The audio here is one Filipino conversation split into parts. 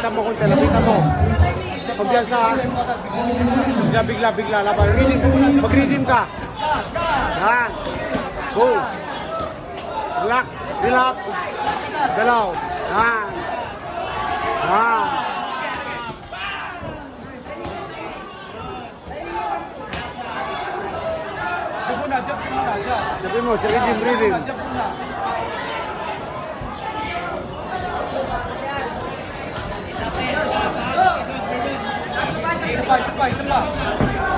Labasan mo konti, lapitan mo. Pagbiyansa, bigla, laban. Reading, mag-reading ka. Yan. Go. Relax. Galaw. Yan. Yan. Sabi mo, sa reading.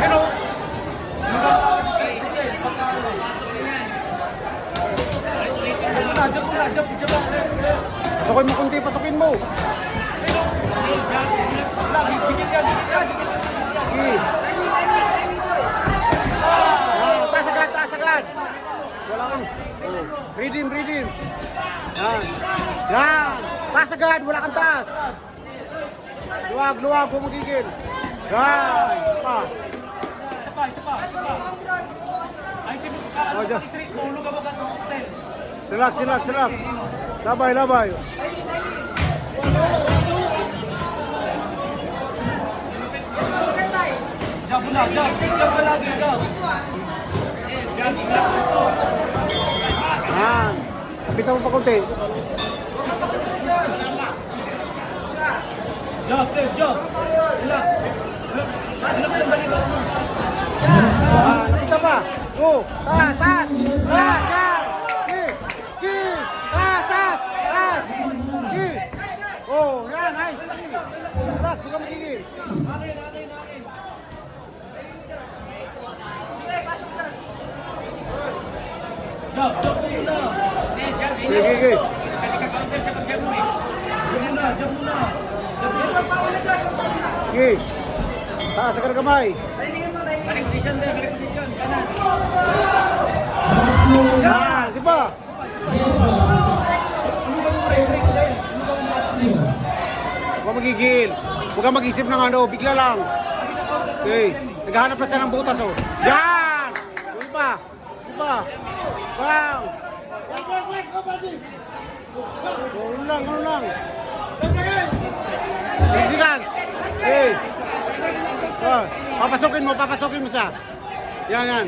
Hello. Pasukin mo konti, pasukin mo. Sige. Taas agad. Wala kang. Redeem. Yan. Taas agad, wala kang taas. Luwag, huwag magigil. Yan. Relax. Labay. Yan. Kapitan mo pa konti. Kita pa. Go. Taas. Yan. Taas. Oh, yan. Nice. Relax. Huwag ka magigil. Sige. Sige. Taas agad kamay. Balik position. Kanan. Yan. Di ba? Huwag magigil. Huwag kang mag-isip ng ano. Bigla lang. Okay. Naghahanap na siya ng butas, oh. Yan! Yun pa. Bang! Ano lang. Seconds. Okay. Papasukin mo siya. Yan.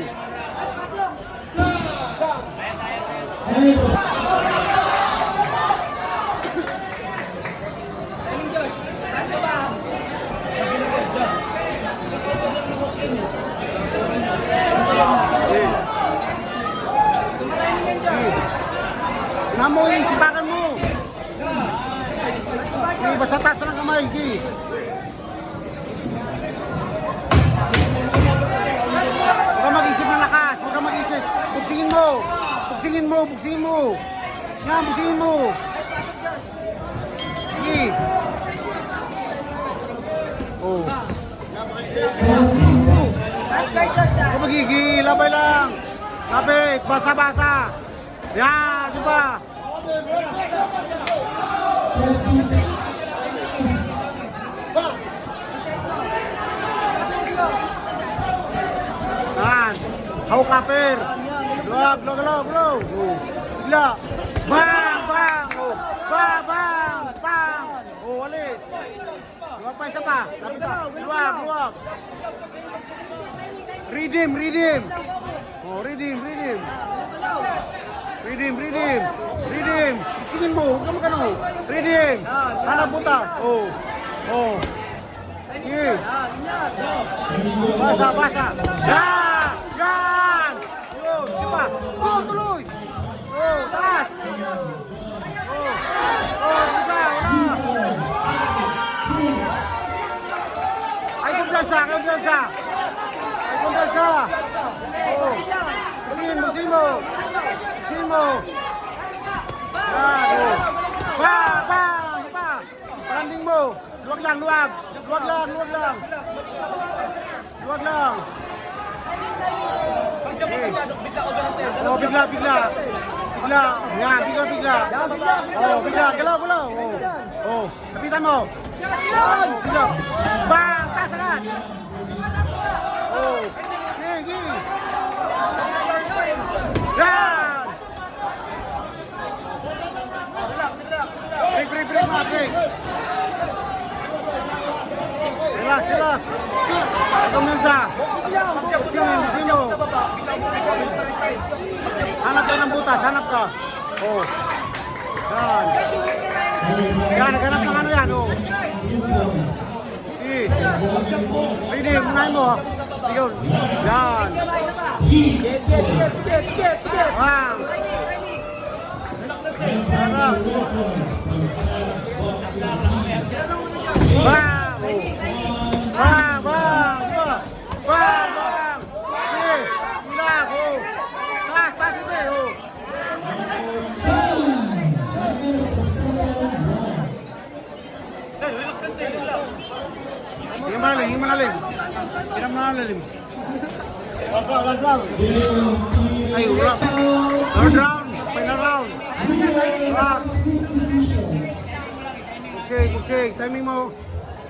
Namo yung sipakan mo. Basta taas lang kamay. Huwag kang mag-isip ng lakas. Buksingin mo. Yan, buksingin mo. Sige. Oh. Huwag magigil. Labay lang. Lapit. Basa. Yan, diba? Yan. Hawak kapir. Luwag. Bigla. Bang. Bang. Oh, alis. Luwag pa isa pa. Luwag. Redeem. Oh, redeem. Singin mo, huwag ka magano. Redeem. Hanap buta. Oh. Sige. Basa. Yan. Yun. Sipa. Oh, tuloy. Oh, taas. Bisa. Wala. Ay, kumpiyansa. Oh. Singin mo. Yan. Bang. Paranding mo. Luwag lang. Oh, bigla. Yan, bigla. Oh, bigla. Galaw. Oh, kapitan mo. Bigla. Bang! Taas agad. Oh. Sige. Yan! Break, break, break, mga break. Relax, relax. Ito Mensa. Bisin mo. Hanap ka ng butas, hanap ka. Oh. Yan. Yan, naghanap ng ano yan, oh. Sige. Pwede, munahin mo, ha. Yun. Yan. Bang. Harap. Bang. Bang, bang. Bang, bang. Sige. Ilag, oh. Taas, taas ito, oh. Hindi malalim, hindi malalim. Hindi malalim. Last lang. Ay, wala. Third round, final round. Relax. Kusig, timing mo.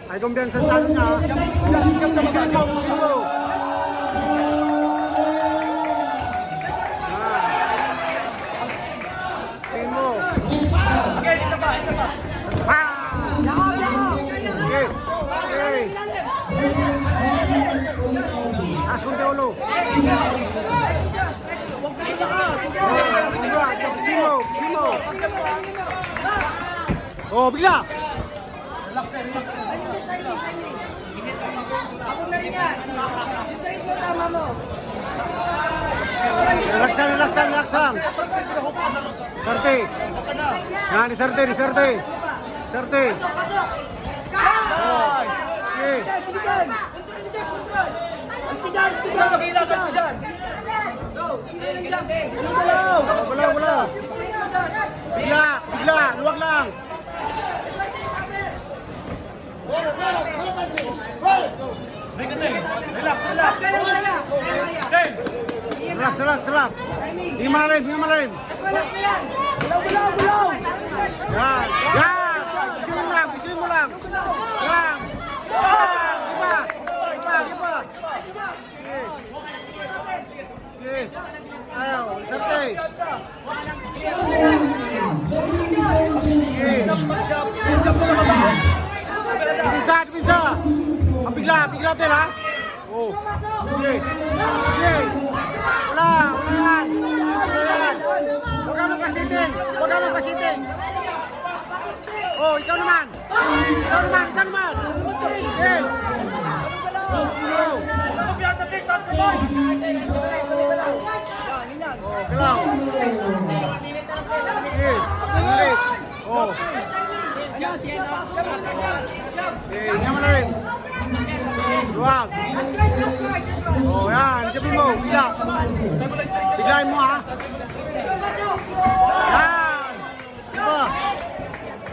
Ay, kumbiyan sa salo niya. Kusig mo. Kusig mo. Okay, isa pa. Bang! Okay. Okay. Taas kong ulo. Simo. Oh, bigla. Ako na rin yan. Straight mo, tama mo. Relax lang. Sarte. Yan, di sarte. Sarte. Okay. Sidigan! Control! Sidigan! Wala. Bigla. Luwag lang. Relax. Hindi malalim. Bulaw! Yan. Bisiin mo lang. Yan. Iba. Okay. Ayaw, sarte. Bisa. Bigla din, ha? Oh. Okay. Wala yan. Huwag ka magpasiting. Oh, ikaw naman. Okay. Oh. Galaw. Okay. Oh. Hindi mo na rin. Luwag. Oh, yan. Sabi mo. Biglain mo, ha. Yan. Diba?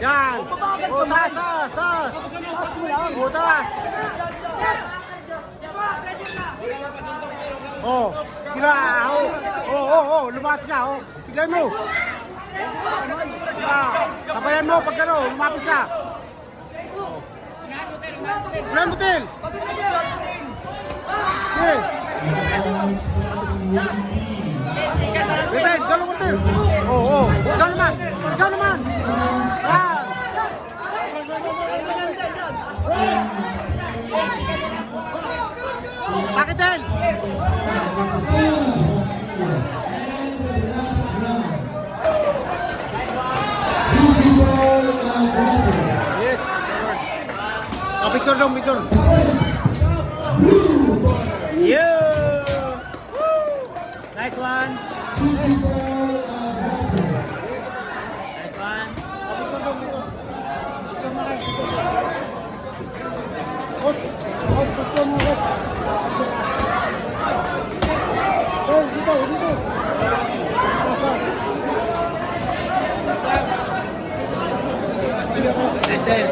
Yan. Oh, taas. Oh, taas. Oh, gila. Oh, lumas siya. Oh, biglain mo. Sabayan mo pag gano'n, lumapit siya. Bulan butil. Okay. Betul, kalau butil. Oh. Ikaw naman. Ah. Pakitin. Yes. Picture dong, picture. You. Nice one. Nice day.